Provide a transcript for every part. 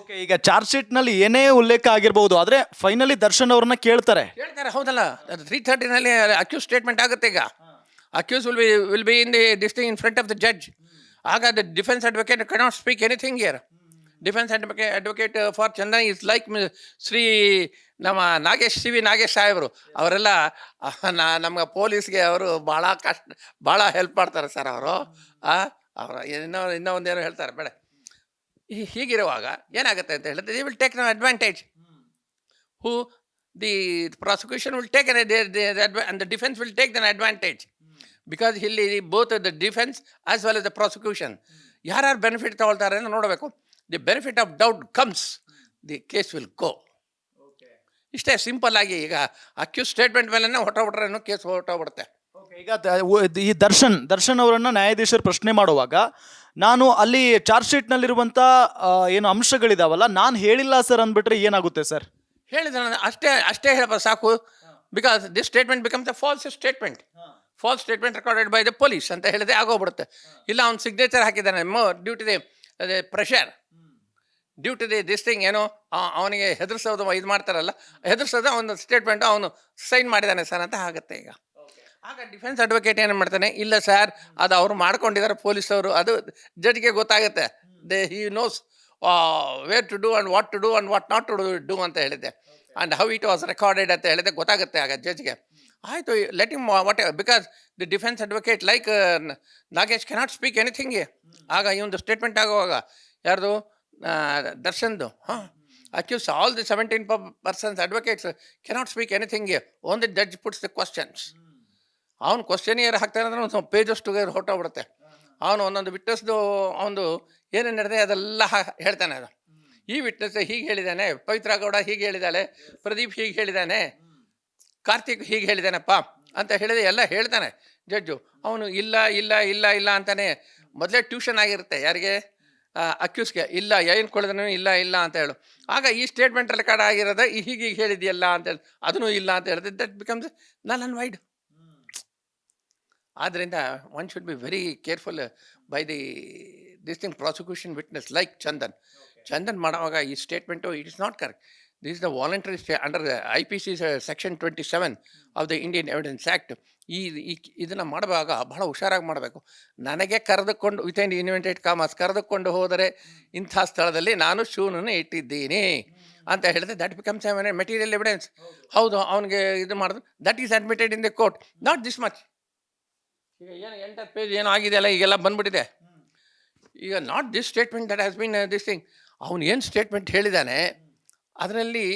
Okay, ಈಗ charge sheet ನಲ್ಲಿ ಏನೇ ಉಲ್ಲೇಖ ಆಗಿರಬಹುದು, ಆದ್ರೆ ಫೈನಲಿ ದರ್ಶನ್ ಅವ್ರನ್ನ ಕೇಳ್ತಾರೆ. ಹೇಳ್ತಾರೆ, ಹೌದಲ್ಲ. 330ನಲ್ಲಿ ಅಕ್ಯೂಸ್ ಸ್ಟೇಟ್ಮೆಂಟ್ ಆಗುತ್ತೆ. ಈಗ accused will be in this thing in front of the judge. ಆಗ the defence advocate cannot speak anything here. Defence advocate for Chandan is like Shri ನಮ್ಮ ನಾಗೇಶ್ ಸಾಹೇಬರು. ಅವರೆಲ್ಲ ನಮ್ಗೆ ಪೊಲೀಸ್ಗೆ ಅವರು ಭಾಳ ಹೆಲ್ಪ್ ಮಾಡ್ತಾರೆ ಸರ್. ಅವರು ಅವರು ಇನ್ನೂ ಒಂದೇನೋ ಹೇಳ್ತಾರೆ ಬೇಡ. ಹೀಗಿರುವಾಗ ಏನಾಗುತ್ತೆ ಅಂತ ಹೇಳಿದ್ರೆ, they will take an advantage. Who the prosecution will take and the defense will take an advantage, because ಇಲ್ಲಿ both the defense as well as the prosecution ಯಾರ್ಯಾರು ಬೆನಿಫಿಟ್ ತಗೊಳ್ತಾರೆ ಅಂತ ನೋಡಬೇಕು. The benefit of doubt comes, the case will go. ಇಷ್ಟೇ simple ಆಗಿ. ಈಗ accuse statement ಮೇಲೆ ಹೊಟ್ಟೋಗ್ಬಿಟ್ರೆ case ಹೊಟ್ಟೋಗ್ಬಿಡುತ್ತೆ. ಈಗ ಈ ದರ್ಶನ್ ಅವರನ್ನ ನ್ಯಾಯಾಧೀಶರು ಪ್ರಶ್ನೆ ಮಾಡುವಾಗ, ನಾನು ಅಲ್ಲಿ ಚಾರ್ಜ್ ಶೀಟ್ ನಲ್ಲಿರುವಂತ ಏನು ಅಂಶಗಳಿದಾವಲ್ಲ, ನಾನು ಹೇಳಿಲ್ಲ ಸರ್ ಅಂದ್ಬಿಟ್ರೆ ಏನಾಗುತ್ತೆ ಸರ್? ಹೇಳಿದ್ರೆ ಅಷ್ಟೇ ಹೇಳಪ್ಪ ಸಾಕು. Because this statement becomes a false statement. False statement recorded by the police ಅಂತ ಹೇಳಿದ್ರೆ ಆಗೋಗ್ಬಿಡುತ್ತೆ. ಇಲ್ಲ ಅವ್ನು ಸಿಗ್ನೇಚರ್ ಹಾಕಿದ್ದಾನೆ due to the pressure, due to the this thing, ಏನೋ ಅವನಿಗೆ ಹೆದರ್ಸೋದು ಇದು ಮಾಡ್ತಾರಲ್ಲ, ಹೆದರ್ಸೋದು ಅವನ ಸ್ಟೇಟ್ಮೆಂಟ್ ಅವನು ಸೈನ್ ಮಾಡಿದ್ದಾನೆ ಸರ್ ಅಂತ ಆಗುತ್ತೆ. ಈಗ ಆಗ ಡಿಫೆನ್ಸ್ ಅಡ್ವೊಕೇಟ್ ಏನು ಮಾಡ್ತಾನೆ, ಇಲ್ಲ ಸರ್ ಅದು ಅವರು ಮಾಡ್ಕೊಂಡಿದ್ದಾರೆ ಪೊಲೀಸವರು, ಅದು ಜಡ್ಜ್ಗೆ ಗೊತ್ತಾಗುತ್ತೆ. He knows where to do and what to do and what not to do ಅಂತ ಹೇಳಿದ್ದೆ. And how it was recorded ಅಂತ ಹೇಳಿದೆ ಗೊತ್ತಾಗುತ್ತೆ ಆಗ ಜಡ್ಜ್ಗೆ. ಆಯಿತು, let him what, because the defence advocate like Nagesh cannot speak anything. ಆಗ ಈ ಒಂದು ಸ್ಟೇಟ್ಮೆಂಟ್ ಆಗುವಾಗ ಯಾರ್ದು, ದರ್ಶನ್ದು, accused all the 17 persons advocates cannot speak anything. Only judge puts the questions. ಅವ್ನು ಕ್ವಶನಿಯರ್ ಹಾಕ್ತಾನೆ ಅಂದ್ರೆ ಒಂದು ಪೇಜಷ್ಟು ಹೊರಟೋಗ್ಬಿಡುತ್ತೆ. ಅವನು ಒಂದೊಂದು ವಿಟ್ನೆಸ್ದು ಅವನು ಏನೇನು ನಡೆದೆ ಅದೆಲ್ಲ ಹೇಳ್ತಾನೆ. ಅದು ಈ ವಿಟ್ನೆಸ್ ಹೀಗೆ ಹೇಳಿದ್ದಾನೆ, ಪವಿತ್ರ ಗೌಡ ಹೀಗೆ ಹೇಳಿದ್ದಾಳೆ, ಪ್ರದೀಪ್ ಹೀಗೆ ಹೇಳಿದ್ದಾನೆ, ಕಾರ್ತಿಕ್ ಹೀಗೆ ಹೇಳಿದ್ದಾನಪ್ಪ ಅಂತ ಹೇಳಿದೆ ಎಲ್ಲ ಹೇಳ್ತಾನೆ ಜಡ್ಜು. ಅವನು ಇಲ್ಲ ಇಲ್ಲ ಇಲ್ಲ ಇಲ್ಲ ಅಂತಾನೆ. ಮೊದಲೇ ಟ್ಯೂಷನ್ ಆಗಿರುತ್ತೆ ಯಾರಿಗೆ, ಅಕ್ಯೂಸ್ಗೆ. ಇಲ್ಲ ಏನು ಕೊಡಿದ್ರು ಇಲ್ಲ ಇಲ್ಲ ಅಂತ ಹೇಳು. ಆಗ ಈ ಸ್ಟೇಟ್ಮೆಂಟ್ ರೆಕಾರ್ಡ್ ಆಗಿರೋದ ಹೀಗೆ ಹೇಳಿದೆಯಲ್ಲ ಅಂತೇಳಿ ಅದನ್ನು ಇಲ್ಲ ಅಂತ ಹೇಳಿದೆ. That becomes null and void. ಆದ್ದರಿಂದ one should be very careful by this thing prosecution witness like Chandan ಮಾಡುವಾಗ ಈ statement it is not correct. This is the voluntary under IPC Section 27 of the Indian evidence act. ಇದನ್ನು ಮಾಡುವಾಗ ಬಹಳ ಹುಷಾರಾಗಿ ಮಾಡಬೇಕು. ನನಗೆ ಕರೆದುಕೊಂಡು ವಿತ್ ಇನ್ ಇನ್ವೆಂಟೆಡ್ ಕಾಮರ್ಸ್ ಕರೆದುಕೊಂಡು ಹೋದರೆ ಇಂಥ ಸ್ಥಳದಲ್ಲಿ ನಾನು ಶೂನನ್ನು ಇಟ್ಟಿದ್ದೀನಿ ಅಂತ ಹೇಳಿದ್ರೆ ದಟ್ ಬಿಕಮ್ಸ್ ಮೆಟೀರಿಯಲ್ ಎವಿಡೆನ್ಸ್. ಹೌದು, ಅವನಿಗೆ ಇದು ಮಾಡಿದ್ರು, that is admitted in the court, not this much. ಈಗ ಏನು 8 ಪೇಜ್ ಏನೋ ಆಗಿದೆಯಲ್ಲ, ಈಗೆಲ್ಲ ಬಂದ್ಬಿಟ್ಟಿದೆ. ಈಗ not this statement that has been this thing. ಅವನು ಏನು ಸ್ಟೇಟ್ಮೆಂಟ್ ಹೇಳಿದ್ದಾನೆ ಅದರಲ್ಲಿ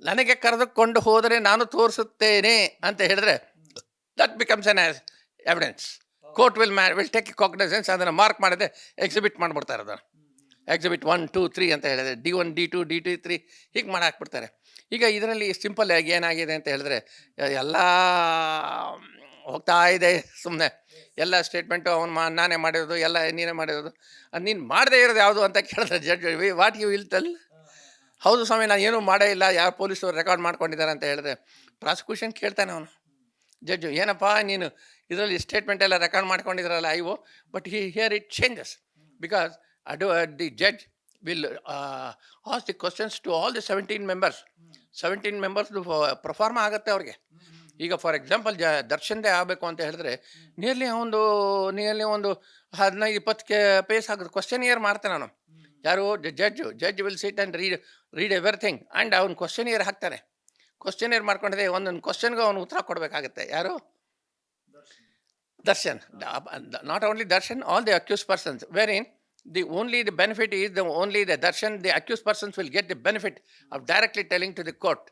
ನನಗೆ ಕರೆದುಕೊಂಡು ಹೋದರೆ ನಾನು ತೋರಿಸುತ್ತೇನೆ ಅಂತ ಹೇಳಿದ್ರೆ that becomes N evidence. Court will take cognisance. ಅದನ್ನು ಮಾರ್ಕ್ ಮಾಡಿದೆ ಎಕ್ಸಿಬಿಟ್ ಮಾಡಿಬಿಡ್ತಾರೆ. ಅದನ್ನು ಎಕ್ಸಿಬಿಟ್ 1, 2, 3 ಅಂತ ಹೇಳಿದ್ರೆ D1, D2, D2, 3 ಹೀಗೆ ಮಾಡಿ ಹಾಕ್ಬಿಡ್ತಾರೆ. ಈಗ ಇದರಲ್ಲಿ ಸಿಂಪಲ್ ಆಗಿ ಏನಾಗಿದೆ ಅಂತ ಹೇಳಿದ್ರೆ ಎಲ್ಲ ಹೋಗ್ತಾ ಇದೆ ಸುಮ್ಮನೆ. ಎಲ್ಲ ಸ್ಟೇಟ್ಮೆಂಟು ಅವನು ನಾನೇ ಮಾಡಿರೋದು, ಎಲ್ಲ ನೀನೇ ಮಾಡಿರೋದು. ಅದು ನೀನು ಮಾಡದೇ ಇರೋದು ಯಾವುದು ಅಂತ ಕೇಳಿದ್ರೆ judge what you will tell. ಹೌದು ಸ್ವಾಮಿ, ನಾನು ಏನೂ ಮಾಡೇ ಇಲ್ಲ, ಯಾರು ಪೊಲೀಸರು ರೆಕಾರ್ಡ್ ಮಾಡ್ಕೊಂಡಿದ್ದಾರೆ ಅಂತ ಹೇಳಿದ್ರೆ ಪ್ರಾಸಿಕ್ಯೂಷನ್ ಕೇಳ್ತಾನೆ ಅವನು. ಜಡ್ಜು, ಏನಪ್ಪ ನೀನು ಇದರಲ್ಲಿ ಸ್ಟೇಟ್ಮೆಂಟ್ ಎಲ್ಲ ರೆಕಾರ್ಡ್ ಮಾಡ್ಕೊಂಡಿದ್ರಲ್ಲ ಐವೋ, but here it changes because the judge will ask the questions to all the 17 members. 17 members proforma ಆಗುತ್ತೆ ಅವ್ರಿಗೆ. ಈಗ ಫಾರ್ ಎಕ್ಸಾಂಪಲ್ ದರ್ಶನ್ದೇ ಆಗಬೇಕು ಅಂತ ಹೇಳಿದ್ರೆ ನಿಯರ್ಲಿ ಒಂದು 15-20 ಪೇಜ್ ಆಗೋದು ಕ್ವಶನ್ ಇಯರ್ ಮಾಡ್ತಾನೆ ನಾನು. ಯಾರು, judge will sit and read everything and ಅವ್ನು ಕ್ವಶನ್ ಇಯರ್ ಹಾಕ್ತಾನೆ. ಕ್ವಶನ್ ಇಯರ್ ಮಾಡ್ಕೊಂಡಿದೆ ಒಂದೊಂದು ಕ್ವಶನ್ಗೆ ಅವನು ಉತ್ತರ ಕೊಡಬೇಕಾಗುತ್ತೆ. ಯಾರು, Darshan. Not only Darshan, all the accused persons, where in the benefit is only the darshan, the accused persons will get the benefit of directly telling to the court.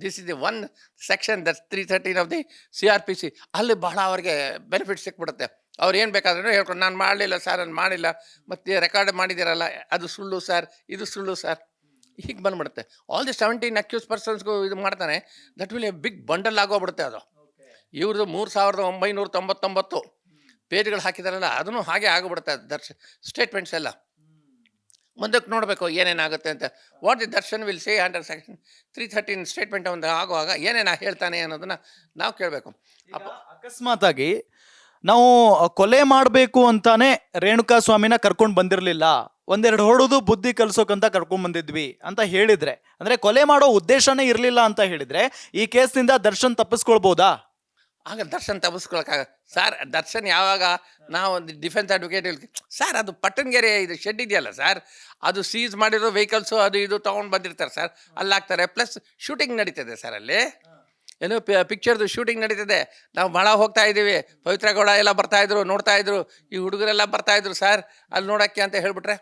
This is the one section, that's 313 of the CRPC. ಅಲ್ಲಿ ಬಹಳ ಅವ್ರಿಗೆ benefit ಸಿಕ್ಬಿಡುತ್ತೆ. ಅವ್ರು ಏನು ಬೇಕಾದ್ರೂ ಹೇಳ್ಕೊಂಡು, ನಾನು ಮಾಡಲಿಲ್ಲ ಸರ್, ನಾನು ಮಾಡಿಲ್ಲ, ಮತ್ತು ರೆಕಾರ್ಡ್ ಮಾಡಿದ್ದೀರಲ್ಲ ಅದು ಸುಳ್ಳು ಸರ್, ಇದು ಸುಳ್ಳು ಸರ್, ಹೀಗೆ ಬಂದ್ಬಿಡುತ್ತೆ. ಆಲ್ ದಿ 17 ಅಕ್ಯೂಸ್ ಪರ್ಸನ್ಸ್ಗೂ ಇದು ಮಾಡ್ತಾನೆ. That will a big bundle ಆಗೋಗ್ಬಿಡುತ್ತೆ. ಅದು ಇವ್ರದ್ದು 3999 ಪೇಜ್ಗಳು ಹಾಕಿದಾರಲ್ಲ, ಅದನ್ನು ಹಾಗೆ ಆಗಿಬಿಡುತ್ತೆ ಸ್ಟೇಟ್ಮೆಂಟ್ಸ್ ಎಲ್ಲ. ಮುಂದಕ್ಕೆ ನೋಡಬೇಕು ಏನೇನಾಗುತ್ತೆ ಅಂತ. What the Darshan will say under Section 313 statement ಒಂದು ಆಗುವಾಗ ಏನೇನು ಹೇಳ್ತಾನೆ ಅನ್ನೋದನ್ನು ನಾವು ಕೇಳಬೇಕು. ಅಕಸ್ಮಾತ್ ಆಗಿ ನಾವು ಕೊಲೆ ಮಾಡಬೇಕು ಅಂತಾನೆ ರೇಣುಕಾ ಸ್ವಾಮಿನ ಕರ್ಕೊಂಡು ಬಂದಿರಲಿಲ್ಲ, ಒಂದೆರಡು ಹೊಡೆದು ಬುದ್ಧಿ ಕಲ್ಸೋಕಂತ ಕರ್ಕೊಂಡ್ ಬಂದಿದ್ವಿ ಅಂತ ಹೇಳಿದ್ರೆ, ಅಂದ್ರೆ ಕೊಲೆ ಮಾಡೋ ಉದ್ದೇಶನೇ ಇರ್ಲಿಲ್ಲ ಅಂತ ಹೇಳಿದ್ರೆ ಈ ಕೇಸ್ನಿಂದ ದರ್ಶನ್ ತಪ್ಪಿಸ್ಕೊಳ್ಬೋದಾ? ಆಗ ದರ್ಶನ್ ತಪ್ಪಿಸ್ಕೊಳಕ್ಕಾಗ ಸರ್. ದರ್ಶನ್ ಯಾವಾಗ ನಾವು ಡಿಫೆನ್ಸ್ ಅಡ್ವೊಕೇಟ್ ಸರ್, ಅದು ಪಟ್ಟಣಗೆರೆ ಇದು ಶೆಡ್ ಇದೆಯಲ್ಲ ಸರ್, ಅದು ಸೀಸ್ ಮಾಡಿರೋ ವೆಹಿಕಲ್ಸು ಅದು ಇದು ತೊಗೊಂಡು ಬಂದಿರ್ತಾರೆ ಸರ್, ಅಲ್ಲಿ ಹಾಕ್ತಾರೆ. ಪ್ಲಸ್ ಶೂಟಿಂಗ್ ನಡೀತದೆ ಸರ್ ಅಲ್ಲಿ, ಏನು ಪಿಕ್ಚರ್ದು ಶೂಟಿಂಗ್ ನಡೀತದೆ. ನಾವು ಭಾಳ ಹೋಗ್ತಾ ಇದ್ದೀವಿ, ಪವಿತ್ರ ಗೌಡ ಎಲ್ಲ ಬರ್ತಾಯಿದ್ರು, ನೋಡ್ತಾ ಇದ್ರು, ಈ ಹುಡುಗರೆಲ್ಲ ಬರ್ತಾಯಿದ್ರು ಸರ್ ಅಲ್ಲಿ ನೋಡೋಕ್ಕೆ ಅಂತ ಹೇಳ್ಬಿಟ್ರೆ.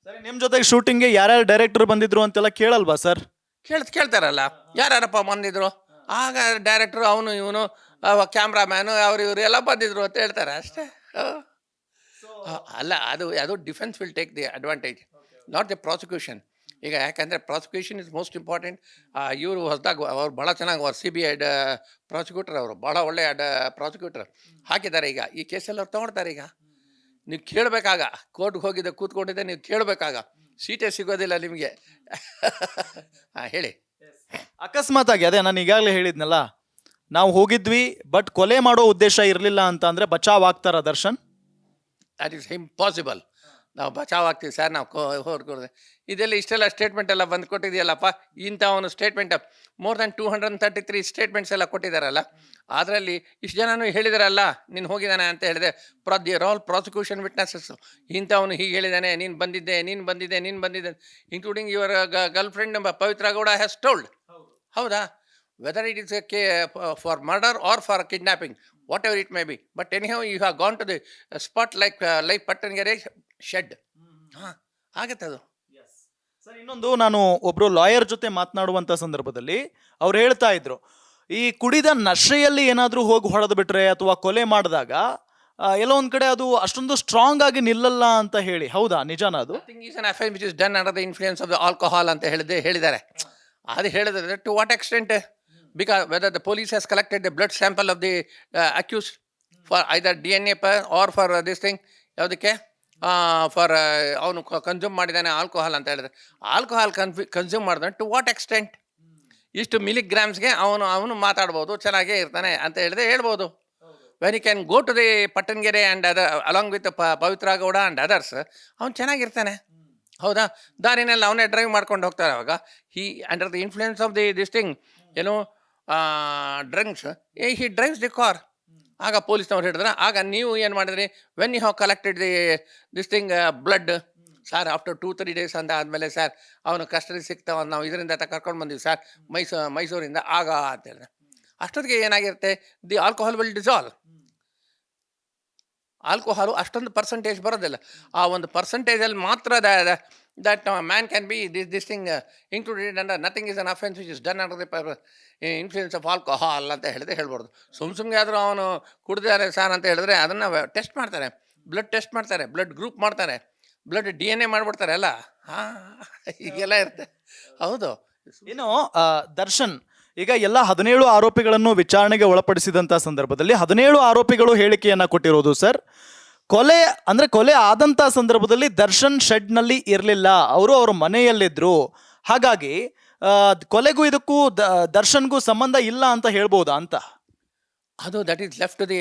ಸರಿ, ನಿಮ್ ಜೊತೆಗೆ ಶೂಟಿಂಗ್ಗೆ ಯಾರ್ಯಾರು ಡೈರೆಕ್ಟರ್ ಬಂದಿದ್ರು ಅಂತೆಲ್ಲ ಕೇಳಲ್ವಾ ಸರ್? ಕೇಳ್ತಾರಲ್ಲ, ಯಾರ್ಯಾರಪ್ಪ ಬಂದಿದ್ರು. ಆಗ ಡೈರೆಕ್ಟ್ರು ಅವನು ಇವನು ಕ್ಯಾಮ್ರಾಮ್ಯಾನು ಅವ್ರು ಇವರು ಎಲ್ಲ ಬಂದಿದ್ರು ಅಂತ ಹೇಳ್ತಾರೆ ಅಷ್ಟೇ. ಅಲ್ಲ, ಅದು defence will take the advantage, not the prosecution. ಈಗ ಯಾಕಂದರೆ ಪ್ರಾಸಿಕ್ಯೂಷನ್ ಇಸ್ ಮೋಸ್ಟ್ ಇಂಪಾರ್ಟೆಂಟ್. ಇವರು ಹೊಸದಾಗಿ ಅವ್ರು ಭಾಳ ಚೆನ್ನಾಗಿ ಅವ್ರು CBI ಪ್ರಾಸಿಕ್ಯೂಟರ್, ಅವರು ಭಾಳ ಒಳ್ಳೆಯ ಪ್ರಾಸಿಕ್ಯೂಟರ್ ಹಾಕಿದ್ದಾರೆ. ಈಗ ಈ ಕೇಸಲ್ಲಿ ಅವ್ರು ತೊಗೊಳ್ತಾರೆ. ಈಗ ನೀವು ಕೇಳಬೇಕಾಗ, ಕೋರ್ಟ್ಗೆ ಹೋಗಿದ್ದೆ ಕೂತ್ಕೊಂಡಿದ್ದೆ, ನೀವು ಕೇಳಬೇಕಾಗ ಸೀಟೇ ಸಿಗೋದಿಲ್ಲ ನಿಮಗೆ. ಹಾಂ, ಹೇಳಿ. ಅಕಸ್ಮಾತ್ ಆಗಿ, ಅದೇ ನಾನು ಈಗಾಗಲೇ ಹೇಳಿದ್ನಲ್ಲ, ನಾವು ಹೋಗಿದ್ವಿ ಬಟ್ ಕೊಲೆ ಮಾಡೋ ಉದ್ದೇಶ ಇರಲಿಲ್ಲ ಅಂತ ಅಂದ್ರೆ ಬಚಾವ್ ಆಗ್ತಾರ ದರ್ಶನ್? That is impossible. ನಾವು ಬಚಾವ್ ಆಗ್ತೀವಿ ಸರ್, ನಾವು ಹೊರಗೆ ಇದೆಲ್ಲ ಇಷ್ಟೆಲ್ಲ ಸ್ಟೇಟ್ಮೆಂಟ್ ಎಲ್ಲ ಬಂದು ಕೊಟ್ಟಿದೆಯಲ್ಲಪ್ಪ. ಇಂಥ ಒಂದು ಸ್ಟೇಟ್ಮೆಂಟ್ ಮೋರ್ ದ್ಯಾನ್ 233 ಸ್ಟೇಟ್ಮೆಂಟ್ಸ್ ಎಲ್ಲ ಕೊಟ್ಟಿದ್ದಾರಲ್ಲ, ಅದರಲ್ಲಿ ಇಷ್ಟು ಜನನು ಹೇಳಿದಾರಲ್ಲ ನೀನು ಹೋಗಿದ್ದಾನೆ ಅಂತ ಹೇಳಿದೆ. ಆಲ್ ಪ್ರಾಸಿಕ್ಯೂಷನ್ ವಿಟ್ನೆಸಸ್, ಇಂಥವನು ಹೀಗೆ ಹೇಳಿದ್ದಾನೆ, ನೀನು ಬಂದಿದ್ದೆ, including your girlfriend Pavithra Gowda has told. ಹೌದಾ? Whether it is for murder or for kidnapping, whatever it may be, but anyhow you have gone to the spot like Pattanagere shed. ಹಾಂ, ಆಗತ್ತೆ ಅದು. Sir, ಇನ್ನೊಂದು, ನಾನು ಒಬ್ರು ಲಾಯರ್ ಜೊತೆ ಮಾತನಾಡುವಂತ ಸಂದರ್ಭದಲ್ಲಿ ಅವ್ರು ಹೇಳ್ತಾ ಇದ್ರು, ಈ ಕುಡಿದ ನಶೆಯಲ್ಲಿ ಏನಾದ್ರೂ ಹೋಗಿ ಹೊಡೆದು ಬಿಟ್ರೆ ಅಥವಾ ಕೊಲೆ ಮಾಡಿದಾಗ ಎಲ್ಲೋ ಒಂದ್ ಕಡೆ ಅದು ಅಷ್ಟೊಂದು ಸ್ಟ್ರಾಂಗ್ ಆಗಿ ನಿಲ್ಲಲ್ಲ ಅಂತ ಹೇಳಿ, ಹೌದಾ? ನಿಜಾನ ಅದು? Nothing is an offense which is done under the influence of the alcohol ಅಂತ ಹೇಳಿದ್ದಾರೆ. ಅದು ಹೇಳಿದ್ರೆ to what extent, because whether the police has collected the blood sample of the accused for either DNA or for this thing, ಯಾವುದಕ್ಕೆ for ಅವನು consume ಮಾಡಿದ್ದಾನೆ alcohol ಅಂತ ಹೇಳಿದ್ರೆ, alcohol consume ಮಾಡಿದ್ರೆ ಟು ವಾಟ್ ಎಕ್ಸ್ಟೆಂಟ್, ಇಷ್ಟು ಮಿಲಿಗ್ರಾಮ್ಸ್ಗೆ ಅವನು ಮಾತಾಡ್ಬೋದು, ಚೆನ್ನಾಗೇ ಇರ್ತಾನೆ ಅಂತ ಹೇಳಿದ್ರೆ ಹೇಳ್ಬೋದು. When you can go to the Pattanagere and other along with Pavithra Gowda and others, ಅವ್ನು ಚೆನ್ನಾಗಿರ್ತಾನೆ. ಹೌದಾ? ದಾರಿನಲ್ಲಿ ಅವನೇ ಡ್ರೈವ್ ಮಾಡ್ಕೊಂಡು ಹೋಗ್ತಾರೆ. ಅವಾಗ he under the influence of this thing, ಏನು drinks, he drives the car. ಆಗ ಪೊಲೀಸ್ನವ್ರು ಹೇಳಿದ್ರೆ, ಆಗ ನೀವು ಏನು ಮಾಡಿದ್ರಿ, when you have collected this thing blood sir, after 2-3 days ಅಂತ ಆದಮೇಲೆ ಸರ್ ಅವನು ಕಸ್ಟಡಿ ಸಿಗ್ತಾವ, ನಾವು ಇದರಿಂದ ಕರ್ಕೊಂಡು ಬಂದೀವಿ ಸರ್ ಮೈಸೂರಿಂದ ಆಗ ಅಂತ ಹೇಳಿದ್ರೆ, ಅಷ್ಟೊತ್ತಿಗೆ ಏನಾಗಿರುತ್ತೆ, the alcohol will dissolve. Alcohol ಅಷ್ಟೊಂದು ಪರ್ಸೆಂಟೇಜ್ ಬರೋದಿಲ್ಲ. ಆ ಒಂದು ಪರ್ಸೆಂಟೇಜಲ್ಲಿ ಮಾತ್ರ that man can be this thing included under nothing is an offense which is done under the influence of alcohol ಅಂತ ಹೇಳಿದ್ರೆ ಹೇಳ್ಬಾರ್ದು. ಸುಮ್ಮನೆ ಆದರೂ ಅವನು ಕುಡಿದಾರೆ ಸರ್ ಅಂತ ಹೇಳಿದ್ರೆ ಅದನ್ನು ಟೆಸ್ಟ್ ಮಾಡ್ತಾರೆ, ಬ್ಲಡ್ ಟೆಸ್ಟ್ ಮಾಡ್ತಾರೆ, ಬ್ಲಡ್ ಗ್ರೂಪ್ ಮಾಡ್ತಾರೆ, ಬ್ಲಡ್ DNA ಮಾಡಿಬಿಡ್ತಾರೆ ಎಲ್ಲ. ಹಾಂ, ಹೀಗೆಲ್ಲ ಇರುತ್ತೆ. ಹೌದು. ಇನ್ನು ದರ್ಶನ್ ಈಗ ಎಲ್ಲ 17 ಆರೋಪಿಗಳನ್ನು ವಿಚಾರಣೆಗೆ ಒಳಪಡಿಸಿದಂತ ಸಂದರ್ಭದಲ್ಲಿ 17 ಆರೋಪಿಗಳು ಹೇಳಿಕೆಯನ್ನ ಕೊಟ್ಟಿರೋದು ಸರ್. ಕೊಲೆ ಆದಂತ ಸಂದರ್ಭದಲ್ಲಿ ದರ್ಶನ್ ಶೆಡ್ ನಲ್ಲಿ ಇರಲಿಲ್ಲ, ಅವರು ಅವ್ರ ಮನೆಯಲ್ಲಿದ್ರು. ಹಾಗಾಗಿ ಕೊಲೆಗೂ ಇದಕ್ಕೂ ದರ್ಶನ್ಗೂ ಸಂಬಂಧ ಇಲ್ಲ ಅಂತ ಹೇಳ್ಬೋದಾ ಅಂತ? ಅದು that is left to the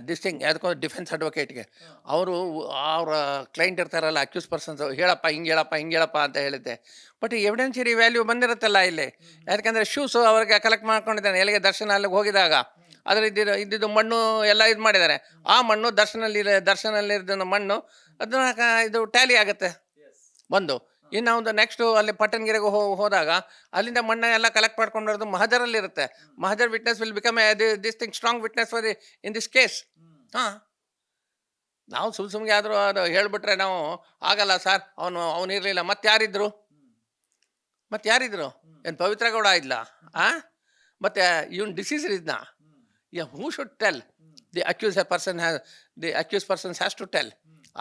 this thing, ಅದಕ್ಕೋ ಡಿಫೆನ್ಸ್ ಅಡ್ವೊಕೇಟ್ಗೆ. ಅವರ ಕ್ಲೈಂಟ್ ಇರ್ತಾರಲ್ಲ, ಅಕ್ಯೂಸ್ ಪರ್ಸನ್ಸ್, ಹೇಳಪ್ಪ ಹಿಂಗೇಳಪ್ಪ ಅಂತ ಹೇಳಿದ್ದೆ. ಬಟ್ ಎವಿಡೆನ್ಸಿಯರಿ ವ್ಯಾಲ್ಯೂ ಬಂದಿರುತ್ತಲ್ಲ ಇಲ್ಲಿ, ಯಾಕಂದರೆ ಶೂಸು ಅವ್ರಿಗೆ ಕಲೆಕ್ಟ್ ಮಾಡ್ಕೊಂಡಿದ್ದಾನೆ. ಎಲ್ಲಿಗೆ ದರ್ಶನ ಅಲ್ಲಿಗೆ ಹೋಗಿದಾಗ ಅದರಲ್ಲಿ ಇದ್ದಿದ್ದು ಮಣ್ಣು ಎಲ್ಲ ಇದು ಮಾಡಿದ್ದಾರೆ. ಆ ಮಣ್ಣು ದರ್ಶನಲ್ಲಿದ್ದ ಮಣ್ಣು ಅದನ್ನ ಇದು ಟ್ಯಾಲಿ ಆಗುತ್ತೆ ಒಂದು. ಇನ್ನು ಒಂದು ನೆಕ್ಸ್ಟು ಅಲ್ಲಿ ಪಟ್ಟಣಗೆರೆಗೆ ಹೋದಾಗ ಅಲ್ಲಿಂದ ಮಣ್ಣ ಎಲ್ಲ ಕಲೆಕ್ಟ್ ಮಾಡ್ಕೊಂಡು ಬರೋದು ಮಹಜರಲ್ಲಿರುತ್ತೆ. Mahazar witness will become this thing strong witness for in this case. ಹಾಂ, ನಾವು ಸುಮ್ಮನೆ ಆದರೂ ಅದು ಹೇಳಿಬಿಟ್ರೆ ನಾವು ಆಗಲ್ಲ ಸರ್, ಅವನು ಇರಲಿಲ್ಲ, ಮತ್ತೆ ಯಾರಿದ್ರು ಏನು ಪವಿತ್ರ ಗೌಡ ಇದ್ಲ? ಮತ್ತು ಇವನು ಡಿಸೀಸರ್ ಇದ್ನ? Who should tell? The accused persons has to tell.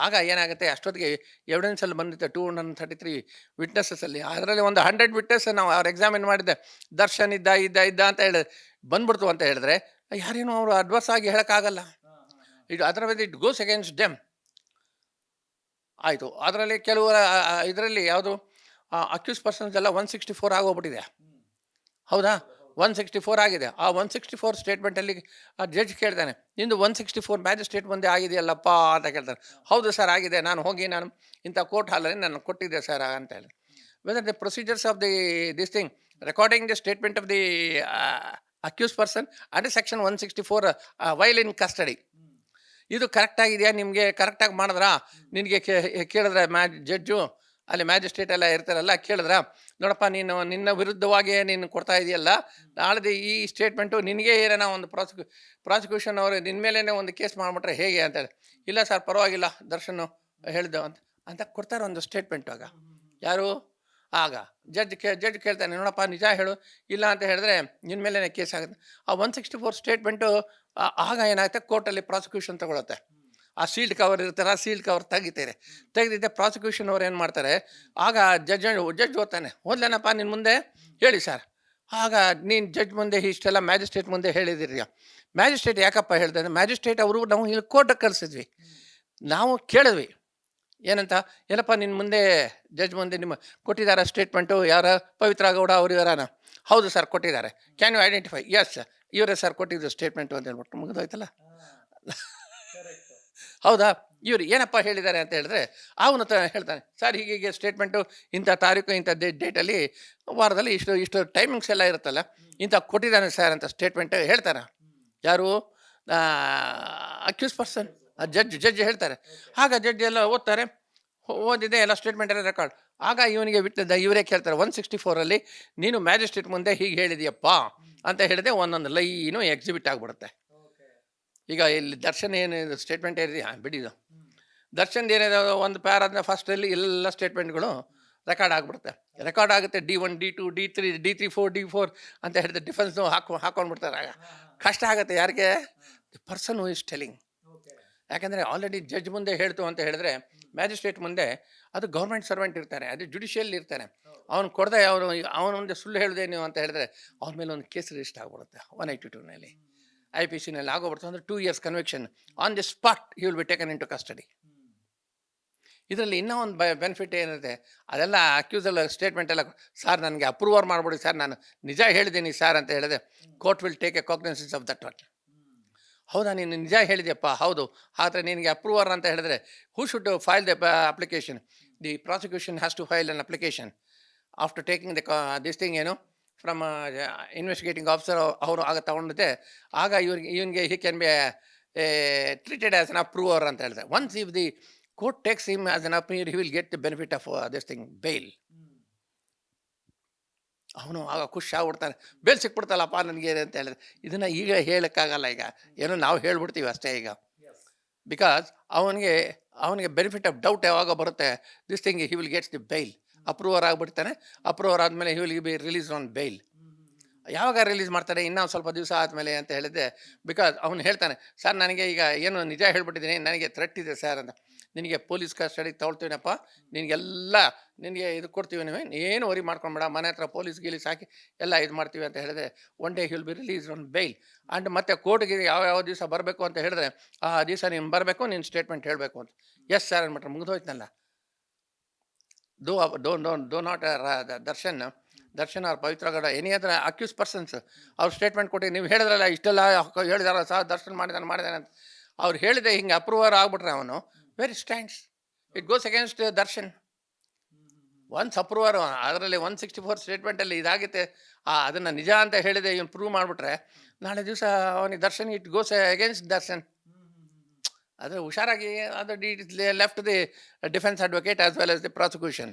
ಆಗ ಏನಾಗುತ್ತೆ, ಅಷ್ಟೊತ್ತಿಗೆ ಎವಿಡೆನ್ಸಲ್ಲಿ ಬಂದಿತ್ತು 233 ವಿಟ್ನೆಸಸ್ಸಲ್ಲಿ. ಅದರಲ್ಲಿ ಒಂದು 100 ವಿಟ್ನೆಸ್ ನಾವು ಅವ್ರು ಎಕ್ಸಾಮಿನ್ ಮಾಡಿದ್ದೆ, ದರ್ಶನ್ ಇದ್ದ ಅಂತ ಹೇಳಿದ್ರೆ ಬಂದ್ಬಿಡ್ತು ಅಂತ ಹೇಳಿದ್ರೆ ಯಾರೇನೋ ಅವರು ಅಡ್ವರ್ಸ್ ಆಗಿ ಹೇಳೋಕ್ಕಾಗಲ್ಲ. ಅದರ ಮೇಲೆ ಇಟ್ ಗೋಸ್ ಅಗೇನ್ಸ್ಟ್ ಡೆಮ್. ಆಯಿತು. ಅದರಲ್ಲಿ ಕೆಲವರ ಇದರಲ್ಲಿ ಯಾವುದು ಅಕ್ಯೂಸ್ ಪರ್ಸನ್ಸ್ ಎಲ್ಲ 164 ಆಗೋಗ್ಬಿಟ್ಟಿದೆ. ಹೌದಾ? 164 ಆಗಿದೆ. ಆ 164 ಸ್ಟೇಟ್ಮೆಂಟಲ್ಲಿ ಆ ಜಡ್ಜ್ ಕೇಳ್ತಾನೆ, ನಿಂದು 164 ಮ್ಯಾಜಿಸ್ಟ್ರೇಟ್ ಮುಂದೆ ಆಗಿದೆಯಲ್ಲಪ್ಪ ಅಂತ ಕೇಳ್ತಾನೆ. ಹೌದು ಸರ್ ಆಗಿದೆ, ನಾನು ಹೋಗಿ ನಾನು ಇಂಥ ಕೋರ್ಟ್ ಹಾಲಲ್ಲಿ ನಾನು ಕೊಟ್ಟಿದ್ದೆ ಸರ್ ಅಂತ ಹೇಳಿ. Whether the procedures of the this thing recording the statement of the accused person under section 164 while in custody, ಇದು ಕರೆಕ್ಟ್ ಆಗಿದೆಯಾ, ನಿಮಗೆ ಕರೆಕ್ಟಾಗಿ ಮಾಡಿದ್ರಾ, ನಿನಗೆ ಕೇಳಿದ್ರೆ ಜಡ್ಜು ಅಲ್ಲಿ ಮ್ಯಾಜಿಸ್ಟ್ರೇಟ್ ಎಲ್ಲ ಇರ್ತಾರಲ್ಲ, ಕೇಳಿದ್ರ ನೋಡಪ್ಪ ನೀನು ನಿನ್ನ ವಿರುದ್ಧವಾಗಿ ನೀನು ಕೊಡ್ತಾ ಇದೆಯಲ್ಲ, ನಾಳೆ ಈ ಸ್ಟೇಟ್ಮೆಂಟು ನಿನಗೆ ಏನೇನೋ ಒಂದು ಪ್ರಾಸಿಕ್ಯೂಷನ್ ಅವರು ನಿನ್ನ ಮೇಲೇ ಒಂದು ಕೇಸ್ ಮಾಡಿಬಿಟ್ರೆ ಹೇಗೆ ಅಂತೇಳಿ, ಇಲ್ಲ ಸರ್ ಪರವಾಗಿಲ್ಲ ದರ್ಶನ್ ಹೇಳಿದ್ದು ಅಂತ ಕೊಡ್ತಾರೆ ಒಂದು ಸ್ಟೇಟ್ಮೆಂಟ್. ಆಗ ಯಾರು ಆಗ ಜಡ್ಜ್ ಕೇಳ್ತಾನೆ, ನೋಡಪ್ಪ ನಿಜ ಹೇಳು, ಇಲ್ಲ ಅಂತ ಹೇಳಿದ್ರೆ ನಿನ್ನ ಮೇಲೇ ಕೇಸ್ ಆಗುತ್ತೆ. ಆ 164 ಸ್ಟೇಟ್ಮೆಂಟು ಆಗ ಏನಾಗುತ್ತೆ, ಕೋರ್ಟಲ್ಲಿ ಪ್ರಾಸಿಕ್ಯೂಷನ್ ತಗೊಳುತ್ತೆ. ಆ ಸೀಲ್ಡ್ ಕವರ್ ಇರ್ತಾರೆ, ಆ ಸೀಲ್ಡ್ ಕವರ್ ತೆಗೆದಿದ್ದೆ ಪ್ರಾಸಿಕ್ಯೂಷನ್ ಅವ್ರು ಏನು ಮಾಡ್ತಾರೆ, ಆಗ ಜಡ್ಜ್ ಓದ್ತಾನೆ, ಓದ್ಲೇನಪ್ಪ ನಿನ್ನ ಮುಂದೆ ಹೇಳಿ ಸರ್. ಆಗ ನೀನು ಜಡ್ಜ್ ಮುಂದೆ ಇಷ್ಟೆಲ್ಲ ಮ್ಯಾಜಿಸ್ಟ್ರೇಟ್ ಮುಂದೆ ಹೇಳಿದಿರಿ. ಮ್ಯಾಜಿಸ್ಟ್ರೇಟ್ ಯಾಕಪ್ಪ ಹೇಳ್ತಾರೆ, ಮ್ಯಾಜಿಸ್ಟ್ರೇಟ್ ಅವರು ನಾವು ಇಲ್ಲಿ ಕೋರ್ಟಿಗೆ ಕಳಿಸಿದ್ವಿ, ನಾವು ಕೇಳಿದ್ವಿ ಏನಂತ, ಏನಪ್ಪ ನಿನ್ನ ಮುಂದೆ ಜಡ್ಜ್ ಮುಂದೆ ನಿಮ್ಮ ಕೊಟ್ಟಿದ್ದಾರೆ ಸ್ಟೇಟ್ಮೆಂಟು, ಯಾರ ಪವಿತ್ರ ಗೌಡ ಅವರು ಯಾರಾನ, ಹೌದು ಸರ್ ಕೊಟ್ಟಿದ್ದಾರೆ, ಕ್ಯಾನ್ ಯು ಐಡೆಂಟಿಫೈ, ಎಸ್ ಇವರೇ ಸರ್ ಕೊಟ್ಟಿದ್ದು ಸ್ಟೇಟ್ಮೆಂಟು ಅಂತ ಹೇಳ್ಬಿಟ್ಟು ಮುಗಿದೋಯ್ತಲ್ಲ. ಹೌದಾ, ಇವರು ಏನಪ್ಪ ಹೇಳಿದ್ದಾರೆ ಅಂತ ಹೇಳಿದ್ರೆ ಅವನು ಹೇಳ್ತಾನೆ, ಸರ್ ಹೀಗೆ ಸ್ಟೇಟ್ಮೆಂಟು ಇಂಥ ತಾರೀಕು ಇಂಥ ಡೇಟಲ್ಲಿ ವಾರದಲ್ಲಿ ಇಷ್ಟು ಟೈಮಿಂಗ್ಸ್ ಎಲ್ಲ ಇರುತ್ತಲ್ಲ, ಇಂಥ ಕೊಟ್ಟಿದ್ದಾನೆ ಸರ್ ಅಂತ ಸ್ಟೇಟ್ಮೆಂಟ್ ಹೇಳ್ತಾನೆ. ಯಾರು ಅಕ್ಯೂಸ್ ಪರ್ಸನ್, ಜಡ್ಜ್ ಹೇಳ್ತಾರೆ. ಆಗ ಜಡ್ಜ್ ಎಲ್ಲ ಓದ್ತಾರೆ, ಓದಿದೆ ಎಲ್ಲ ಸ್ಟೇಟ್ಮೆಂಟ್ ಎಲ್ಲ ರೆಕಾರ್ಡ್. ಆಗ ಇವನಿಗೆ ಬಿಟ್ಟಿದ್ದ ಇವರೇ ಕೇಳ್ತಾರೆ, 164 ನೀನು ಮ್ಯಾಜಿಸ್ಟ್ರೇಟ್ ಮುಂದೆ ಹೀಗೆ ಹೇಳಿದೆಯಪ್ಪ ಅಂತ ಹೇಳಿದೆ, ಒಂದೊಂದು ಲೈನು ಎಕ್ಸಿಬಿಟ್ ಆಗಿಬಿಡುತ್ತೆ. ಈಗ ಇಲ್ಲಿ ದರ್ಶನ್ ಏನಿದೆ ಸ್ಟೇಟ್ಮೆಂಟ್ ಏನಿದೆ ಬಿಡಿದು, ದರ್ಶನ್ ಏನಿದೆ ಒಂದು ಪ್ಯಾರಾದ ಫಸ್ಟಲ್ಲಿ ಎಲ್ಲ ಸ್ಟೇಟ್ಮೆಂಟ್ಗಳು ರೆಕಾರ್ಡ್ ಆಗಿಬಿಡುತ್ತೆ. ರೆಕಾರ್ಡ್ ಆಗುತ್ತೆ, D1 D2 D3 D3 4 D4 ಅಂತ ಹೇಳಿದ್ರೆ ಡಿಫೆನ್ಸ್ನು ಹಾಕೊಂಡ್ಬಿಡ್ತಾರೆ. ಆಗ ಕಷ್ಟ ಆಗುತ್ತೆ ಯಾರಿಗೆ, the person who is telling. ಯಾಕಂದರೆ ಆಲ್ರೆಡಿ ಜಡ್ಜ್ ಮುಂದೆ ಹೇಳ್ತು ಅಂತ ಹೇಳಿದ್ರೆ ಮ್ಯಾಜಿಸ್ಟ್ರೇಟ್ ಮುಂದೆ ಅದು ಗೌರ್ಮೆಂಟ್ ಸರ್ವೆಂಟ್ ಇರ್ತಾನೆ, ಅದು ಜುಡಿಷಿಯಲ್ ಇರ್ತಾನೆ, ಅವನು ಕೊಡದೆ ಅವನ ಮುಂದೆ ಸುಳ್ಳು ಹೇಳಿದೆ ನೀವು ಅಂತ ಹೇಳಿದ್ರೆ ಅವ್ರ ಮೇಲೆ ಒಂದು ಕೇಸ್ ರಿಜಿಸ್ಟರ್ ಆಗ್ಬಿಡುತ್ತೆ 182 IPC ಆಗೋಗ್ಬಿಡ್ತು. ಅಂದರೆ 2 years conviction on the spot he will be taken into custody. ಇದರಲ್ಲಿ ಇನ್ನೂ ಒಂದು ಬೆನಿಫಿಟ್ ಏನಿದೆ, ಅದೆಲ್ಲ ಅಕ್ಯೂಸಲ್ ಸ್ಟೇಟ್ಮೆಂಟ್ ಎಲ್ಲ, ಸರ್ ನನಗೆ ಅಪ್ರೂವರ್ ಮಾಡಿಬಿಡಿ ಸರ್, ನಾನು ನಿಜ ಹೇಳಿದ್ದೀನಿ ಸರ್ ಅಂತ ಹೇಳಿದೆ, court will take a cognisance of that one. ಹೌದಾ ನೀನು ನಿಜ ಹೇಳಿದೆಯಪ್ಪ, ಹೌದು, ಆದರೆ ನಿನಗೆ ಅಪ್ರೂವರ್ ಅಂತ ಹೇಳಿದ್ರೆ who should file the application, the prosecution has to file an application after taking this thing ಏನು ಫ್ರಮ್ ಇನ್ವೆಸ್ಟಿಗೇಟಿಂಗ್ ಆಫೀಸರ್ ಅವರು ಆಗ ತಗೊಂಡಿದ್ದೆ. ಆಗ ಇವನಿಗೆ he can be treated as an approver ಅಂತ ಹೇಳಿದೆ. Once if the court takes him as an approver he will get the benefit of this thing bail. ಅವನು ಆಗ ಖುಷಿ ಆಗ್ಬಿಡ್ತಾನೆ, ಬೇಲ್ ಸಿಕ್ಬಿಡ್ತಲ್ಲಪ್ಪ ನನಗೆ ಅಂತ ಹೇಳಿದ್ರೆ. ಇದನ್ನು ಈಗ ಹೇಳೋಕ್ಕಾಗಲ್ಲ, ಈಗ ಏನೋ ನಾವು ಹೇಳ್ಬಿಡ್ತೀವಿ ಅಷ್ಟೇ ಈಗ. ಬಿಕಾಸ್ ಅವನಿಗೆ ಬೆನಿಫಿಟ್ ಆಫ್ ಡೌಟ್ ಯಾವಾಗ ಬರುತ್ತೆ, this thing he will gets the bail. Approver ಆಗಿಬಿಡ್ತಾನೆ, ಅಪ್ರೂವರ್ ಆದಮೇಲೆ he will be release on bail. ಯಾವಾಗ ರಿಲೀಸ್ ಮಾಡ್ತಾರೆ, ಇನ್ನೂ ಸ್ವಲ್ಪ ದಿವಸ ಆದಮೇಲೆ ಅಂತ ಹೇಳಿದ್ದೆ. ಬಿಕಾಸ್ ಅವನು ಹೇಳ್ತಾನೆ, ಸರ್ ನನಗೆ ಈಗ ಏನು ನಿಜ ಹೇಳ್ಬಿಟ್ಟಿದ್ದೀನಿ, ನನಗೆ ಥ್ರೆಟ್ ಇದೆ ಸರ್ ಅಂತ, ನಿನಗೆ ಪೊಲೀಸ್ ಕಸ್ಟಡಿಗೆ ತೊಗೊಳ್ತೀವಿನಪ್ಪ, ನಿನಗೆ ಇದು ಕೊಡ್ತೀವಿ, ಏನು ವರಿ ಮಾಡ್ಕೊಂಬೇಡ, ಮನೆ ಹತ್ರ ಪೊಲೀಸ್ ಗೀಲೀಸ್ ಹಾಕಿ ಎಲ್ಲ ಇದು ಮಾಡ್ತೀವಿ ಅಂತ ಹೇಳಿದ್ರೆ, one day he will be release on bail. And ಮತ್ತೆ ಕೋರ್ಟ್ಗೆ ಯಾವ ದಿವಸ ಬರಬೇಕು ಅಂತ ಹೇಳಿದ್ರೆ ಆ ದಿವಸ ನೀನು ಬರಬೇಕು, ನೀನು ಸ್ಟೇಟ್ಮೆಂಟ್ ಹೇಳಬೇಕು ಅಂತ. ಎಸ್ ಸರ್ ಅಂದ್ಬಿಟ್ರೆ ಮುಗಿದೋಯ್ತನಲ್ಲ. ಡೋ ನಾಟ್ ದರ್ಶನ್ ಅವ್ರ ಪವಿತ್ರ ಗೌಡ ಎನಿ ಅದರ ಅಕ್ಯೂಸ್ ಪರ್ಸನ್ಸ್ ಅವ್ರು ಸ್ಟೇಟ್ಮೆಂಟ್ ಕೊಟ್ಟು ನೀವು ಹೇಳಿದ್ರಲ್ಲ ಇಷ್ಟೆಲ್ಲ ಹೇಳಿದಾರ ಸರ್ ದರ್ಶನ್ ಮಾಡಿದಾನೆ ಅಂತ ಅವ್ರು ಹೇಳಿದೆ, ಹಿಂಗೆ ಅಪ್ರೂವರ್ ಆಗ್ಬಿಟ್ರೆ ಅವನು very stands, it goes against Darshan. Once approver ಅದರಲ್ಲಿ 164 ಸ್ಟೇಟ್ಮೆಂಟಲ್ಲಿ ಇದಾಗುತ್ತೆ, ಅದನ್ನು ನಿಜ ಅಂತ ಹೇಳಿದೆ ಇವನು ಪ್ರೂವ್ ಮಾಡಿಬಿಟ್ರೆ ನಾಳೆ ದಿವಸ ಅವನಿಗೆ Darshan it goes against Darshan. ಆದರೆ ಹುಷಾರಾಗಿ ಅದು left the defence advocate as well as the prosecution.